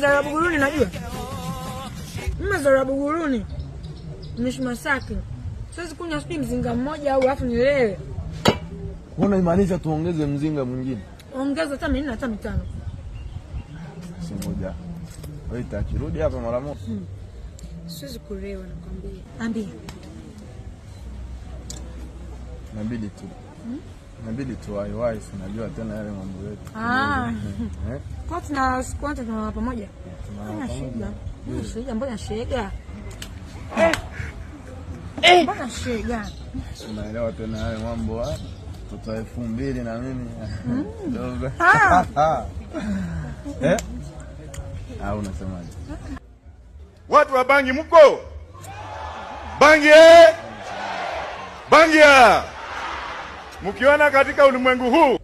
Mmezara Buguruni najua. Mmezara Buguruni. Mishmasaki. Siwezi kunywa sijui mzinga mmoja au alafu nilewe. Mbona imaanisha tuongeze mzinga mwingine? Ongeza hata 4 hata 5. Si moja. Wewe takirudi hapa mara moja. Siwezi kulewa nakwambia. Ambia. Inabidi tu. Inabidi tu wai unajua tena yale mambo yetu. Kwa tuna pamoja. Tuna shida. Shida mbona shega? Mbona shega? Unaelewa tena yale mambo Toto 2000 na mimi. Dogo. Au unasemaje? Watu wa Bangi mko? Bangi Bangia. Mkiona katika ulimwengu huu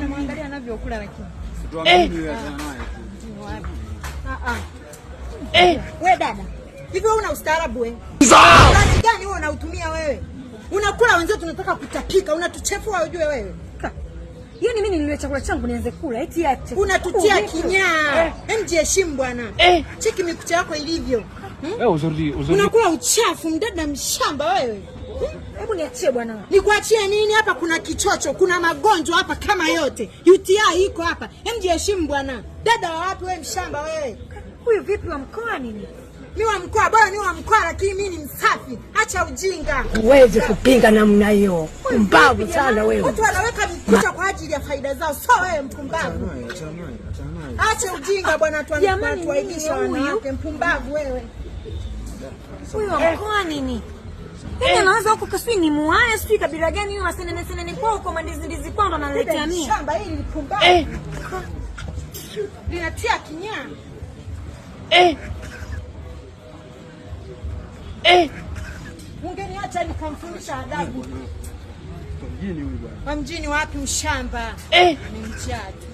Mwangalia anavyokula lakini. Wewe dada. Hivi wewe una ustaarabu wewe? Kazi gani wewe unautumia wewe? Unakula wenzao tunataka kutapika, unatuchefua ujue wewe. Yaani mimi niliwe chakula changu nianze kula eti ache. Unatutia kinyaa. Mjiheshimu bwana. Cheki mikucha yako ilivyo. Uzuri. Unakula uchafu mdada mshamba wewe. Hebu niachie bwana. Nikuachie nini hapa kuna kichocho, kuna magonjwa hapa kama yote. UTI iko hapa. Mjiheshimu bwana. Dada wa wapi wewe mshamba wewe? Huyu vipi wa mkoa nini? Mimi wa mkoa bora ni wa mkoa lakini mimi ni msafi. Acha ujinga. Huwezi kupinga namna hiyo. Mpumbavu sana wewe. Watu wanaweka mikucha kwa ajili ya faida zao. So wewe mpumbavu. Acha ujinga bwana tuaibisha wanawake mpumbavu wewe. Huyu wa mkoa nini? Yeye anaanza huko kaswi ni muhaya sijui kabila gani hiyo asenene kwa huko mandizi kwa ndo analetea mimi. Shamba hili lipumbavu. Linatia kinyaa. Ungeniacha nikamfundisha adabu. Mjini huyu bwana. Wa mjini wapi ushamba? Ni mchatu.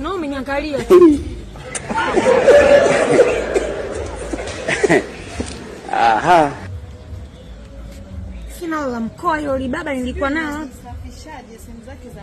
No umeniangalia. Aha. Sina la mkoa yule baba nilikuwa nao. Safishaje sehemu zake za